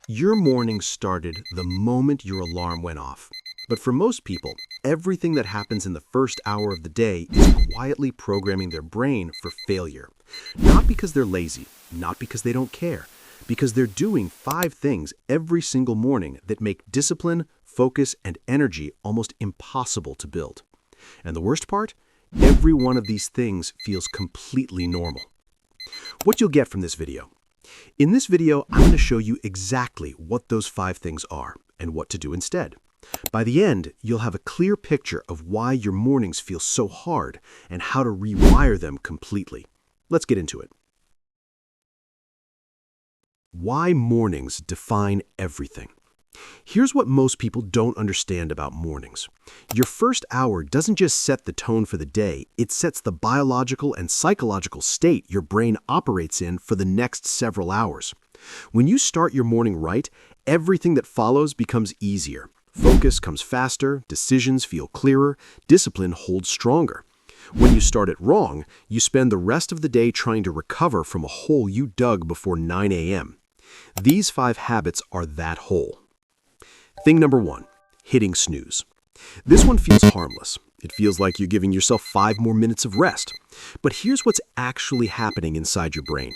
Your morning started the moment your alarm went off. But for most people, everything that happens in the first hour of the day is quietly programming their brain for failure. Not because they're lazy, not because they don't care, because they're doing 5 things every single morning that make discipline, focus, and energy almost impossible to build. And the worst part? Every one of these things feels completely normal. What you'll get from this video. In this video, I'm going to show you exactly what those 5 things are and what to do instead. By the end, you'll have a clear picture of why your mornings feel so hard and how to rewire them completely. Let's get into it. Why mornings define everything. Here's what most people don't understand about mornings. Your first hour doesn't just set the tone for the day, it sets the biological and psychological state your brain operates in for the next several hours. When you start your morning right, everything that follows becomes easier. Focus comes faster, decisions feel clearer, discipline holds stronger. When you start it wrong, you spend the rest of the day trying to recover from a hole you dug before 9 a.m. These 5 habits are that hole. Thing number 1, hitting snooze. This one feels harmless. It feels like you're giving yourself 5 more minutes of rest. But here's what's actually happening inside your brain.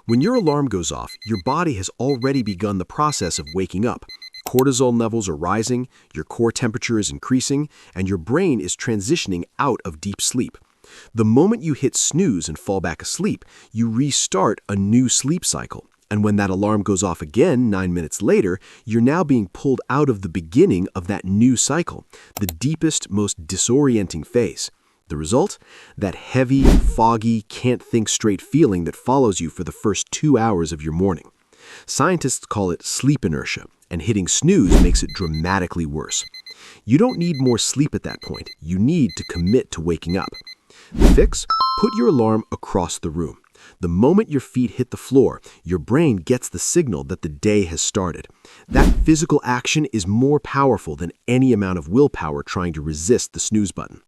When your alarm goes off, your body has already begun the process of waking up. Cortisol levels are rising, your core temperature is increasing, and your brain is transitioning out of deep sleep. The moment you hit snooze and fall back asleep, you restart a new sleep cycle. And when that alarm goes off again 9 minutes later, you're now being pulled out of the beginning of that new cycle, the deepest, most disorienting phase. The result? That heavy, foggy, can't think straight feeling that follows you for the first 2 hours of your morning. Scientists call it sleep inertia, and hitting snooze makes it dramatically worse. You don't need more sleep at that point. You need to commit to waking up. The fix? Put your alarm across the room. The moment your feet hit the floor, your brain gets the signal that the day has started. That physical action is more powerful than any amount of willpower trying to resist the snooze button.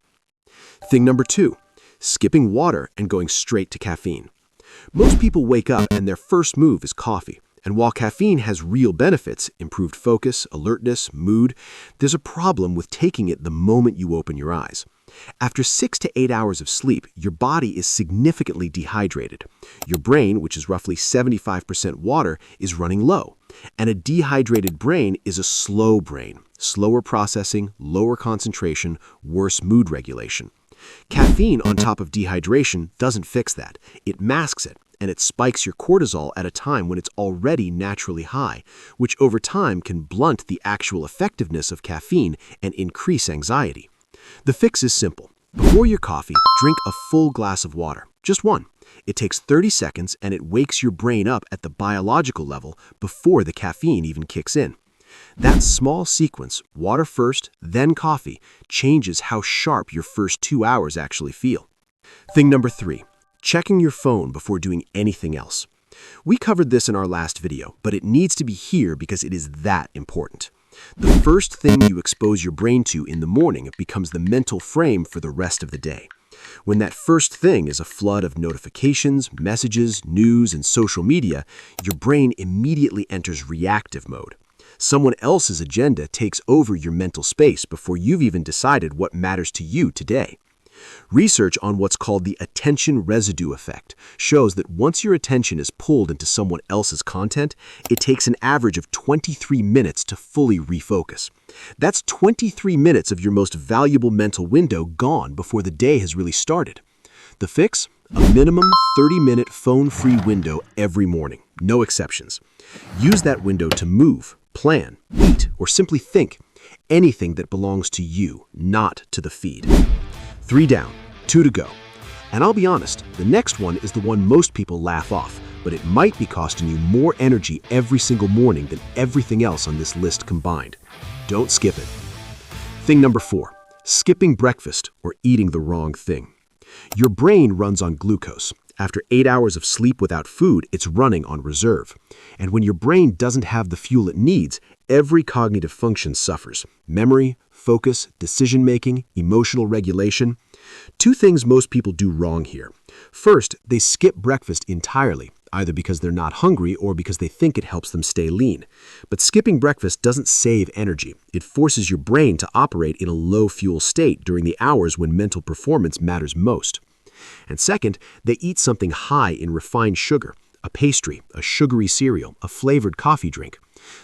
Thing number 2, skipping water and going straight to caffeine. Most people wake up and their first move is coffee. And while caffeine has real benefits, improved focus, alertness, mood, there's a problem with taking it the moment you open your eyes. After 6 to 8 hours of sleep, your body is significantly dehydrated. Your brain, which is roughly 75% water, is running low. And a dehydrated brain is a slow brain, slower processing, lower concentration, worse mood regulation. Caffeine on top of dehydration doesn't fix that. It masks it, and it spikes your cortisol at a time when it's already naturally high, which over time can blunt the actual effectiveness of caffeine and increase anxiety. The fix is simple. Before your coffee, drink a full glass of water, just one. It takes 30 seconds and it wakes your brain up at the biological level before the caffeine even kicks in. That small sequence, water first, then coffee, changes how sharp your first 2 hours actually feel. Thing number 3, checking your phone before doing anything else. We covered this in our last video, but it needs to be here because it is that important. The first thing you expose your brain to in the morning becomes the mental frame for the rest of the day. When that first thing is a flood of notifications, messages, news, and social media, your brain immediately enters reactive mode. Someone else's agenda takes over your mental space before you've even decided what matters to you today. Research on what's called the attention residue effect shows that once your attention is pulled into someone else's content, it takes an average of 23 minutes to fully refocus. That's 23 minutes of your most valuable mental window gone before the day has really started. The fix? A minimum 30-minute phone-free window every morning, no exceptions. Use that window to move, plan, eat, or simply think. Anything that belongs to you, not to the feed. 3 down, 2 to go. And I'll be honest, the next one is the one most people laugh off, but it might be costing you more energy every single morning than everything else on this list combined. Don't skip it. Thing number 4, skipping breakfast or eating the wrong thing. Your brain runs on glucose. After 8 hours of sleep without food, it's running on reserve. And when your brain doesn't have the fuel it needs, every cognitive function suffers. Memory, focus, decision-making, emotional regulation. 2 things most people do wrong here. First, they skip breakfast entirely, either because they're not hungry or because they think it helps them stay lean. But skipping breakfast doesn't save energy. It forces your brain to operate in a low-fuel state during the hours when mental performance matters most. And second, they eat something high in refined sugar, a pastry, a sugary cereal, a flavored coffee drink.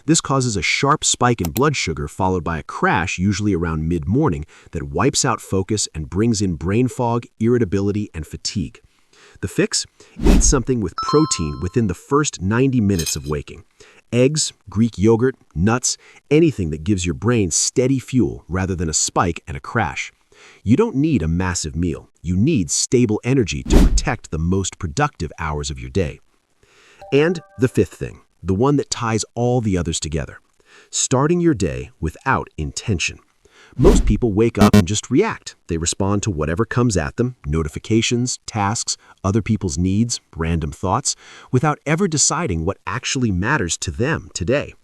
This causes a sharp spike in blood sugar followed by a crash usually around mid-morning that wipes out focus and brings in brain fog, irritability, and fatigue. The fix? Eat something with protein within the first 90 minutes of waking. Eggs, Greek yogurt, nuts, anything that gives your brain steady fuel rather than a spike and a crash. You don't need a massive meal. You need stable energy to protect the most productive hours of your day. And the fifth thing, the one that ties all the others together. Starting your day without intention. Most people wake up and just react. They respond to whatever comes at them, notifications, tasks, other people's needs, random thoughts, without ever deciding what actually matters to them today.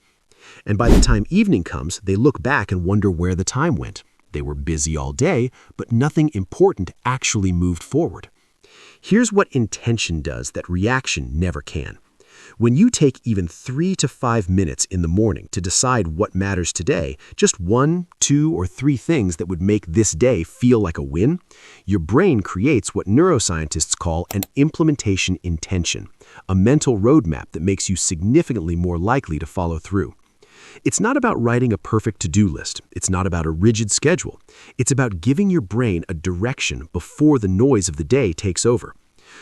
And by the time evening comes, they look back and wonder where the time went. They were busy all day, but nothing important actually moved forward. Here's what intention does that reaction never can. When you take even 3 to 5 minutes in the morning to decide what matters today, just 1, 2, or 3 things that would make this day feel like a win, your brain creates what neuroscientists call an implementation intention, a mental roadmap that makes you significantly more likely to follow through. It's not about writing a perfect to-do list. It's not about a rigid schedule. It's about giving your brain a direction before the noise of the day takes over.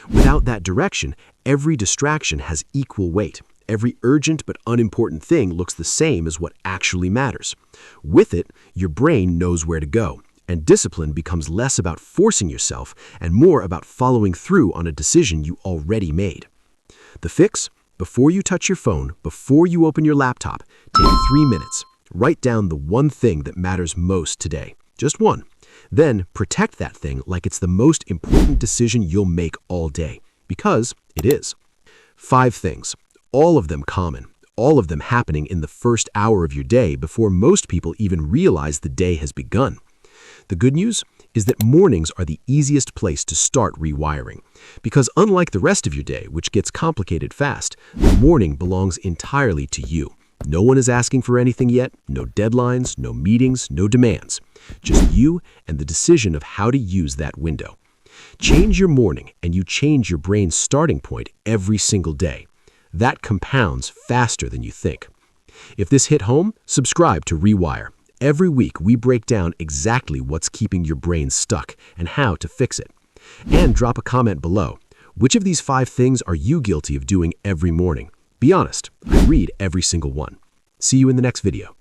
Without that direction, every distraction has equal weight. Every urgent but unimportant thing looks the same as what actually matters. With it, your brain knows where to go, and discipline becomes less about forcing yourself and more about following through on a decision you already made. The fix? Before you touch your phone, before you open your laptop, take 3 minutes. Write down the one thing that matters most today. Just one. Then protect that thing like it's the most important decision you'll make all day, because it is. 5 things, all of them common, all of them happening in the first hour of your day before most people even realize the day has begun. The good news is that mornings are the easiest place to start rewiring, because unlike the rest of your day, which gets complicated fast, the morning belongs entirely to you. No one is asking for anything yet, no deadlines, no meetings, no demands. Just you and the decision of how to use that window. Change your morning and you change your brain's starting point every single day. That compounds faster than you think. If this hit home, subscribe to REWIRE. Every week we break down exactly what's keeping your brain stuck and how to fix it. And drop a comment below. Which of these 5 things are you guilty of doing every morning? Be honest, I read every single one. See you in the next video.